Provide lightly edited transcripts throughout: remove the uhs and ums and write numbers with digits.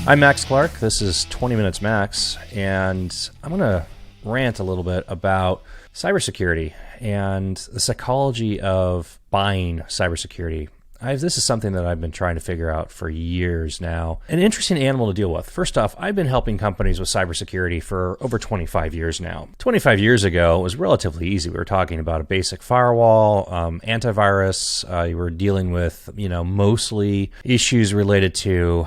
I'm Max Clark. This is 20 Minutes Max, and I'm going to rant a little bit about cybersecurity and the psychology of buying cybersecurity. This is something that I've been trying to figure out for years now. An interesting animal to deal with. First off, I've been helping companies with cybersecurity for over 25 years now. 25 years ago, it was relatively easy. We were talking about a basic firewall, antivirus. You were dealing with, mostly issues related to,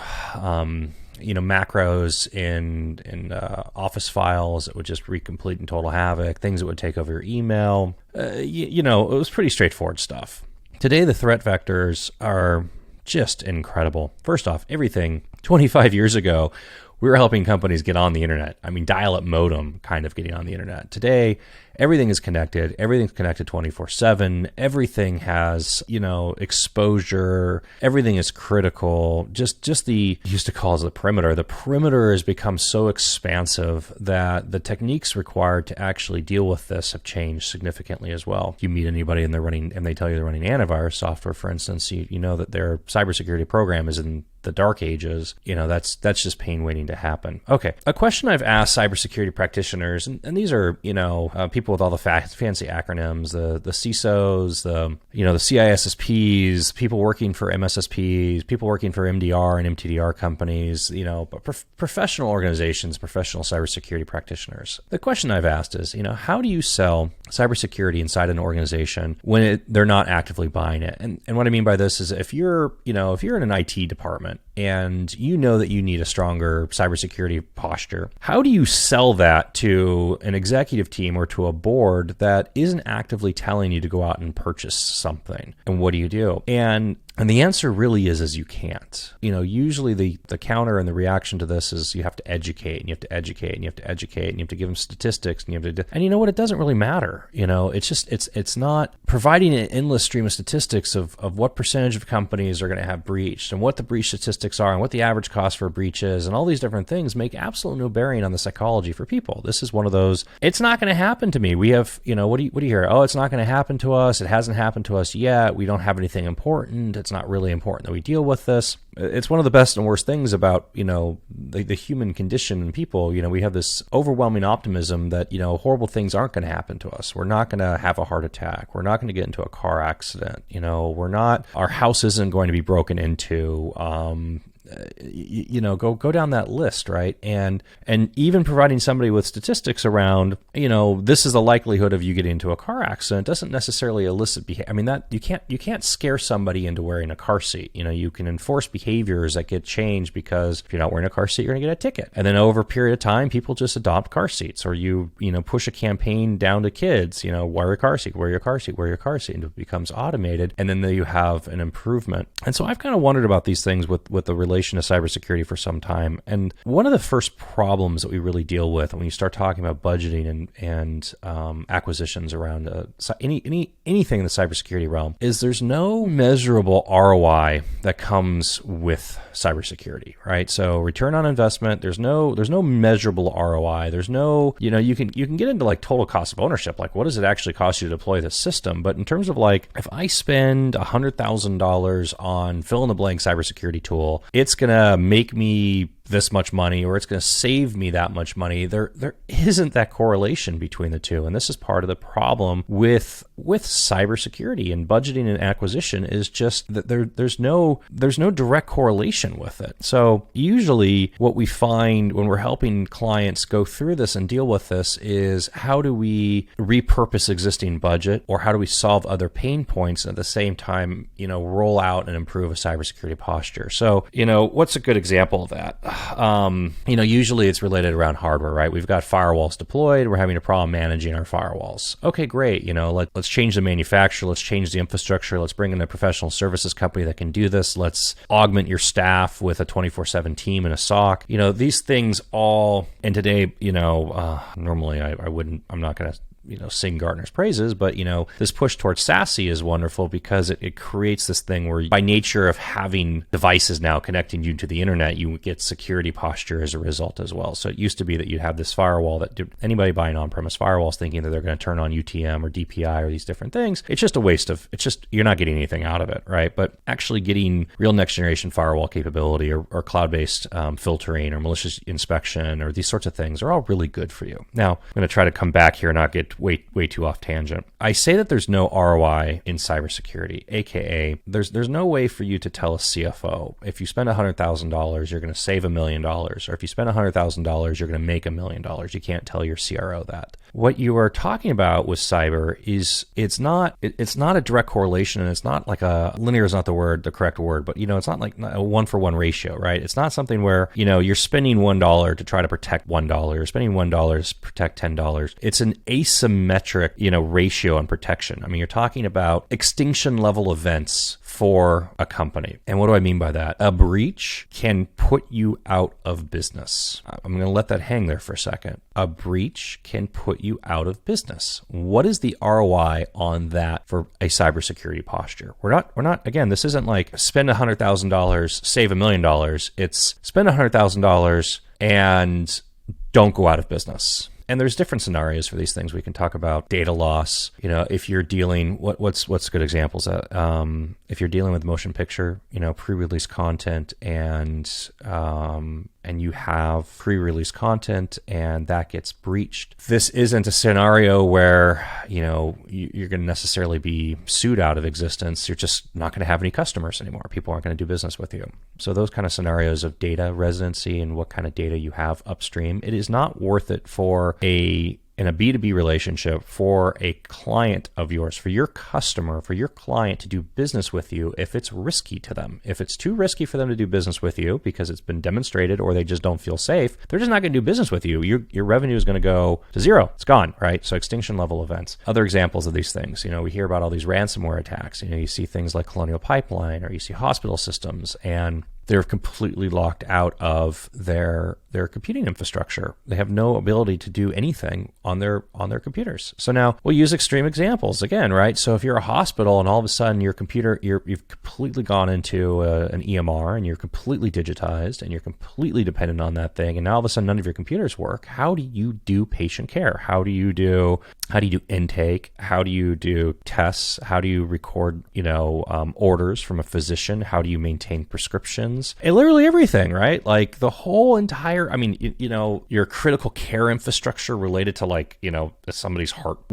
macros in Office files that would just wreak complete and total havoc, things that would take over your email. It was pretty straightforward stuff. Today, the threat vectors are just incredible. First off, everything 25 years ago, we were helping companies get on the internet. I mean, dial-up modem kind of getting on the internet. Today, everything is connected. Everything's connected 24/7. Everything has, exposure. Everything is critical. Just used to call it the perimeter. The perimeter has become so expansive that the techniques required to actually deal with this have changed significantly as well. If you meet anybody and they tell you they're running antivirus software, for instance, you know that their cybersecurity program is in the dark ages. That's just pain waiting to happen. Okay, a question I've asked cybersecurity practitioners, and these are people with all the fancy acronyms, the CISOs, the CISSPs, people working for MSSPs, people working for MDR and MTDR companies, professional organizations, professional cybersecurity practitioners. The question I've asked is, how do you sell cybersecurity inside an organization when they're not actively buying it? And what I mean by this is if you're in an IT department and you know that you need a stronger cybersecurity posture, how do you sell that to an executive team or to a board that isn't actively telling you to go out and purchase something? And what do you do? And the answer really is you can't. Usually the counter and the reaction to this is you have to educate and you have to educate and you have to educate and you have to give them statistics and you know what? It doesn't really matter. It's not providing an endless stream of statistics of what percentage of companies are going to have breached and what the breach statistics are and what the average cost for a breach is, and all these different things make absolutely no bearing on the psychology for people. This is one of those, it's not going to happen to me. We have, what do you hear? Oh, it's not going to happen to us. It hasn't happened to us yet. We don't have anything important. It's not really important that we deal with this. It's one of the best and worst things about, the human condition and people. We have this overwhelming optimism that, horrible things aren't going to happen to us. We're not going to have a heart attack. We're not going to get into a car accident. Our house isn't going to be broken into. Go down that list, right? And even providing somebody with statistics around, this is the likelihood of you getting into a car accident doesn't necessarily elicit behavior. I mean, that you can't scare somebody into wearing a car seat. You can enforce behaviors that get changed because if you're not wearing a car seat, you're going to get a ticket. And then over a period of time, people just adopt car seats, or you push a campaign down to kids, wear a car seat, wear your car seat, wear your car seat, and it becomes automated. And then you have an improvement. And so I've kind of wondered about these things with the relation to cybersecurity for some time. And one of the first problems that we really deal with when you start talking about budgeting and acquisitions around anything in the cybersecurity realm is there's no measurable ROI that comes with cybersecurity, right? So return on investment, there's no measurable ROI. There's no, you can get into like total cost of ownership. Like, what does it actually cost you to deploy the system? But in terms of like, if I spend $100,000 on fill in the blank cybersecurity tool, it's going to make me this much money, or it's going to save me that much money. There isn't that correlation between the two. And this is part of the problem with cybersecurity and budgeting and acquisition is just that there's no direct correlation with it. So usually what we find when we're helping clients go through this and deal with this is how do we repurpose existing budget, or how do we solve other pain points and at the same time, roll out and improve a cybersecurity posture. So, what's a good example of that? Usually it's related around hardware, right? We've got firewalls deployed. We're having a problem managing our firewalls. Okay, great. Let's change the manufacturer. Let's change the infrastructure. Let's bring in a professional services company that can do this. Let's augment your staff with a 24/7 team and a SOC. These things all, and today, normally I'm not going to sing Gartner's praises, but this push towards SASE is wonderful because it creates this thing where, by nature of having devices now connecting you to the internet, you get security posture as a result as well. So it used to be that you'd have this firewall that anybody buying on-premise firewalls thinking that they're going to turn on UTM or DPI or these different things. It's just a waste of, you're not getting anything out of it, right? But actually getting real next generation firewall capability or cloud-based filtering or malicious inspection or these sorts of things are all really good for you. Now, I'm going to try to come back here and not get way too off tangent. I say that there's no ROI in cybersecurity, aka there's no way for you to tell a CFO if you spend $100,000 you're going to save $1 million, or if you spend $100,000 you're going to make $1 million. You can't tell your CRO that. What you are talking about with cyber is it's not a direct correlation, and it's not like a linear is not the correct word, but it's not like a 1-for-1 ratio, right? It's not something where you're spending $1 to try to protect $1, you're spending $1 to protect $10. It's an asymmetric ratio on protection. I mean, you're talking about extinction level events for a company. And what do I mean by that? A breach can put you out of business. I'm going to let that hang there for a second. A breach can put you out of business. What is the ROI on that for a cybersecurity posture? We're not, again, this isn't like spend $100,000, save $1 million. It's spend $100,000 and don't go out of business. And there's different scenarios for these things. We can talk about data loss. If you're dealing, what's good examples? If you're dealing with motion picture, pre-release content, and you have pre-release content and that gets breached. This isn't a scenario where you're going to necessarily be sued out of existence. You're just not going to have any customers anymore. People aren't going to do business with you. So those kind of scenarios of data residency and what kind of data you have upstream, it is not worth it for in a B2B relationship for a client of yours, for your customer, for your client to do business with you if it's risky to them. If it's too risky for them to do business with you because it's been demonstrated or they just don't feel safe, they're just not going to do business with you. Your revenue is going to go to zero. It's gone, right? So extinction level events. Other examples of these things, we hear about all these ransomware attacks. You see things like Colonial Pipeline, or you see hospital systems, and they're completely locked out of their computing infrastructure. They have no ability to do anything on their computers. So now we'll use extreme examples again, right? So if you're a hospital and all of a sudden your computer, you've completely gone into an EMR and you're completely digitized and you're completely dependent on that thing, and now all of a sudden none of your computers work. How do you do patient care? How do you do intake? How do you do tests? How do you record, orders from a physician? How do you maintain prescriptions? And literally everything, right? Like the whole entire, your critical care infrastructure related to somebody's heart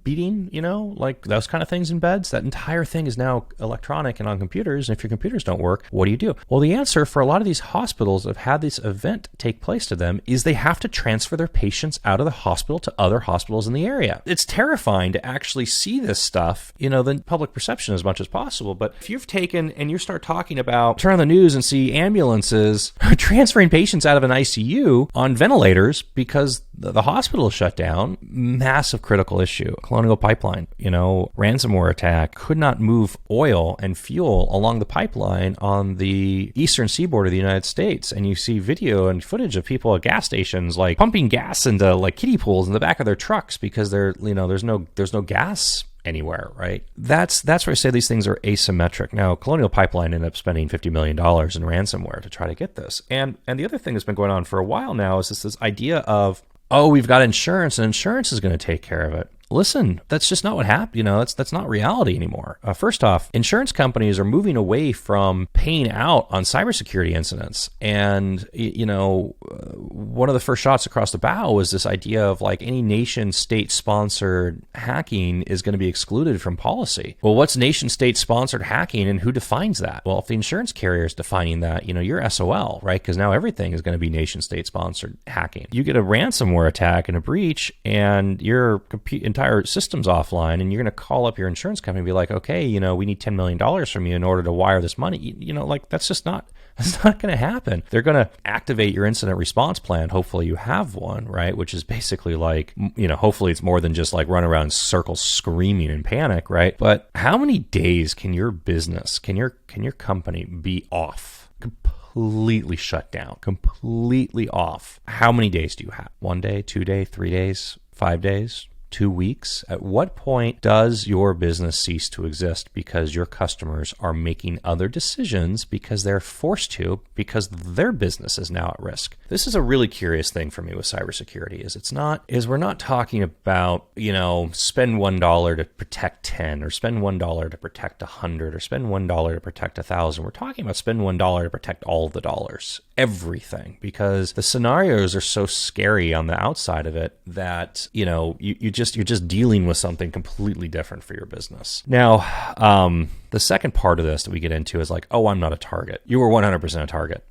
beating, like those kind of things in beds. That entire thing is now electronic and on computers. And if your computers don't work, what do you do? Well, the answer for a lot of these hospitals that have had this event take place to them is they have to transfer their patients out of the hospital to other hospitals in the area. It's terrifying to actually see this stuff, the public perception as much as possible. But if you've taken and you start talking about, turn on the news and see ambulances transferring patients out of an ICU on ventilators because the hospital is shut down, massive critical issue. Colonial Pipeline, ransomware attack, could not move oil and fuel along the pipeline on the eastern seaboard of the United States. And you see video and footage of people at gas stations like pumping gas into like kiddie pools in the back of their trucks because there's no gas anywhere, right? That's where I say these things are asymmetric. Now, Colonial Pipeline ended up spending $50 million in ransomware to try to get this. And the other thing that's been going on for a while now is this idea of, we've got insurance and insurance is going to take care of it. Listen, that's just not what happened. That's not reality anymore. First off, insurance companies are moving away from paying out on cybersecurity incidents. And, one of the first shots across the bow was this idea of like any nation state sponsored hacking is going to be excluded from policy. Well, what's nation state sponsored hacking and who defines that? Well, if the insurance carrier is defining that, you're SOL, right? Because now everything is going to be nation state sponsored hacking. You get a ransomware attack and a breach and your entire system's offline, and you're going to call up your insurance company and be like, okay, we need $10 million from you in order to wire this money. That's not going to happen. They're going to activate your incident response plan. Hopefully you have one, right? Which is basically like, hopefully it's more than just like run around in circles screaming in panic, right? But how many days can your business, can your company be off? Completely shut down, completely off. How many days do you have? 1 day, 2 days, 3 days, 5 days? 2 weeks? At what point does your business cease to exist because your customers are making other decisions because they're forced to, because their business is now at risk? This is a really curious thing for me with cybersecurity. We're not talking about, spend $1 to protect 10, or spend $1 to protect 100, or spend $1 to protect 1,000. We're talking about spend $1 to protect all of the dollars, everything, because the scenarios are so scary on the outside of it that, you're just dealing with something completely different for your business. Now, the second part of this that we get into is like, oh, I'm not a target. You were 100% a target.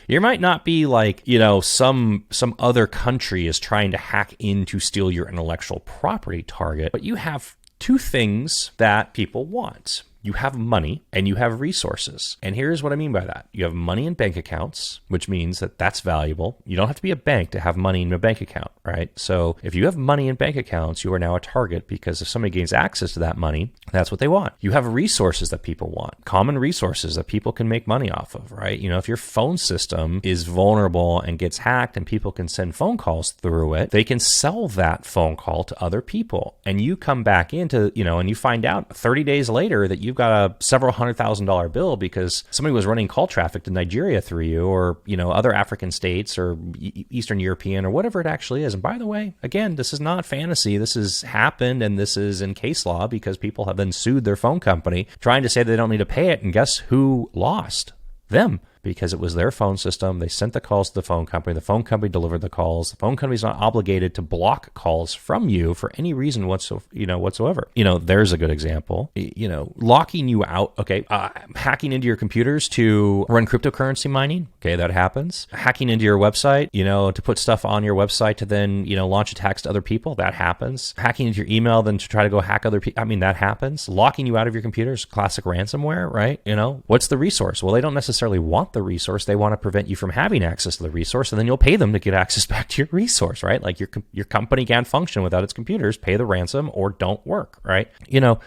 You might not be like, some other country is trying to hack in to steal your intellectual property target, but you have two things that people want. You have money and you have resources. And here's what I mean by that. You have money in bank accounts, which means that that's valuable. You don't have to be a bank to have money in a bank account, right? So if you have money in bank accounts, you are now a target, because if somebody gains access to that money, that's what they want. You have resources that people want, common resources that people can make money off of, right? If your phone system is vulnerable and gets hacked and people can send phone calls through it, they can sell that phone call to other people. And you come back into, and you find out 30 days later that you've got a several $100,000 bill because somebody was running call traffic to Nigeria through you, or, other African states, or Eastern European, or whatever it actually is. And by the way, again, this is not fantasy. This has happened, and this is in case law because people have then sued their phone company trying to say they don't need to pay it. And guess who lost? Them. Because it was their phone system. They sent the calls to the phone company. The phone company delivered the calls. The phone company's not obligated to block calls from you for any reason whatsoever. There's a good example. Locking you out. Okay, hacking into your computers to run cryptocurrency mining. Okay, that happens. Hacking into your website, to put stuff on your website to then, launch attacks to other people. That happens. Hacking into your email then to try to go hack other people. That happens. Locking you out of your computers, classic ransomware, right? What's the resource? Well, they don't necessarily want the resource. They want to prevent you from having access to the resource, and then you'll pay them to get access back to your resource, right? Like your company can't function without its computers. Pay the ransom or don't work, right?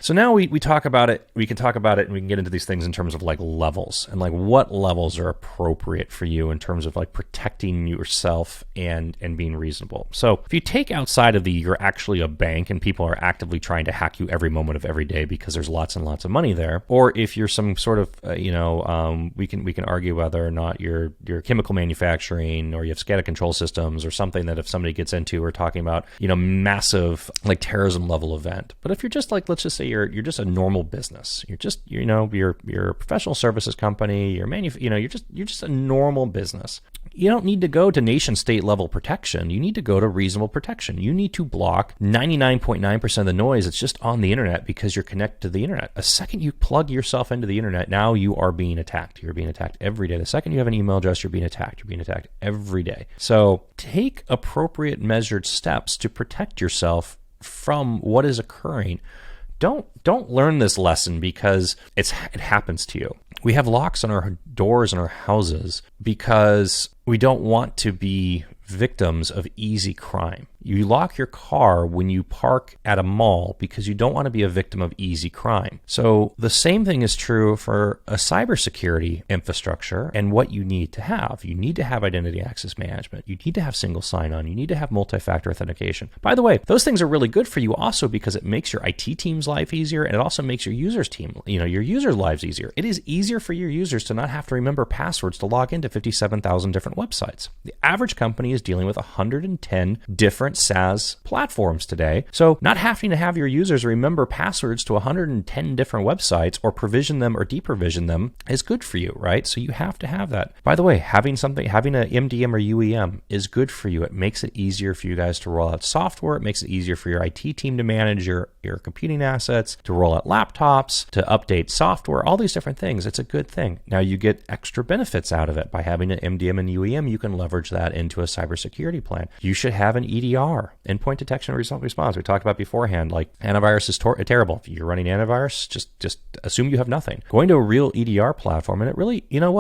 So now we talk about it. We can talk about it, and we can get into these things in terms of like levels, and like what levels are appropriate for you in terms of like protecting yourself and being reasonable. So if you take outside of you're actually a bank and people are actively trying to hack you every moment of every day because there's lots and lots of money there, or if you're some sort of we can argue whether or not you're chemical manufacturing, or you have SCADA control systems, or something that if somebody gets into, we're talking about, massive like terrorism level event. But if you're just like, let's just say you're just a normal business, you're just, you're a professional services company, you're just a normal business. You don't need to go to nation state level protection. You need to go to reasonable protection. You need to block 99.9% of the noise that's just on the internet because you're connected to the internet. A second you plug yourself into the internet, now you are being attacked. You're being attacked every day. The second you have an email address, you're being attacked. You're being attacked every day. So take appropriate measured steps to protect yourself from what is occurring. Don't learn this lesson because it happens to you. We have locks on our doors in our houses because we don't want to be victims of easy crime. You lock your car when you park at a mall because you don't want to be a victim of easy crime. So the same thing is true for a cybersecurity infrastructure and what you need to have. You need to have identity access management. You need to have single sign-on. You need to have multi-factor authentication. By the way, those things are really good for you also because it makes your IT team's life easier, and it also makes your users' lives easier. It is easier for your users to not have to remember passwords to log into 57,000 different websites. The average company is dealing with 110 different SaaS platforms today. So not having to have your users remember passwords to 110 different websites or provision them or deprovision them is good for you, right? So you have to have that. By the way, having an MDM or UEM is good for you. It makes it easier for you guys to roll out software. It makes it easier for your IT team to manage your computing assets, to roll out laptops, to update software, all these different things. It's a good thing. Now you get extra benefits out of it. By having an MDM and UEM, you can leverage that into a cybersecurity plan. You should have an EDR, endpoint detection and response. We talked about beforehand, like antivirus is terrible. If you're running antivirus, just assume you have nothing. Going to a real EDR platform, and it really, we don't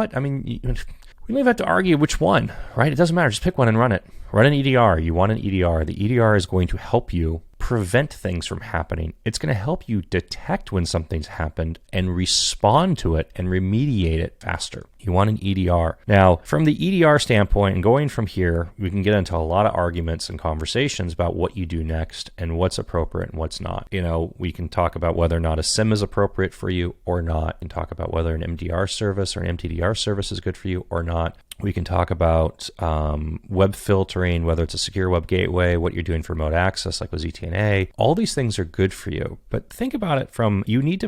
even have to argue which one, right? It doesn't matter. Just pick one and run it. Run an EDR. You want an EDR. The EDR is going to help you prevent things from happening. It's going to help you detect when something's happened and respond to it and remediate it faster. You want an EDR. Now, from the EDR standpoint and going from here, we can get into a lot of arguments and conversations about what you do next and what's appropriate and what's not. We can talk about whether or not a SIEM is appropriate for you or not, and talk about whether an MDR service or an MTDR service is good for you or not. We can talk about web filtering, whether it's a secure web gateway, what you're doing for remote access, like with ZTNA. All these things are good for you, but think about it from you need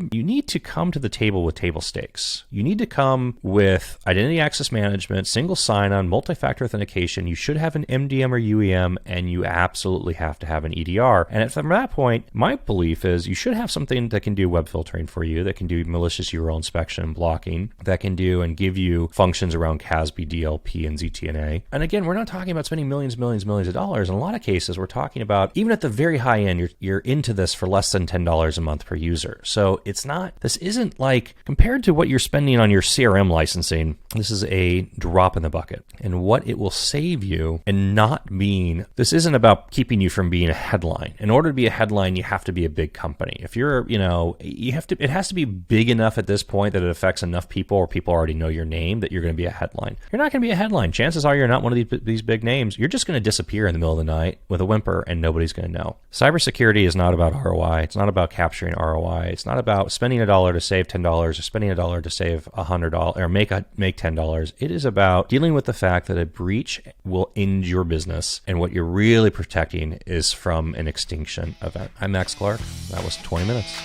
to come to the table with table stakes. You need to come with identity access management, single sign-on, multi-factor authentication. You should have an MDM or UEM, and you absolutely have to have an EDR. And from that point, my belief is you should have something that can do web filtering for you, that can do malicious URL inspection and blocking, that can do and give you functions around CASB, DLP, and ZTNA. And again, we're not talking about spending millions of dollars. In a lot of cases, we're talking about, even at the very high end, you're into this for less than $10 a month per user. So this isn't like, compared to what you're spending on your CRM licensing, this is a drop in the bucket. And what it will save you, and this isn't about keeping you from being a headline. In order to be a headline, you have to be a big company. If you're, it has to be big enough at this point that it affects enough people, or people already know your name, that you're going to be a headline. You're not going to be a headline. Chances are you're not one of these big names. You're just going to disappear in the middle of the night with a whimper, and nobody's going to know. Cybersecurity is not about ROI. It's not about capturing ROI. It's not about spending $1 to save $10 or spending $1 to save $100 or make $10. It is about dealing with the fact that a breach will end your business, and what you're really protecting is from an extinction event. I'm Max Clark. That was 20 minutes.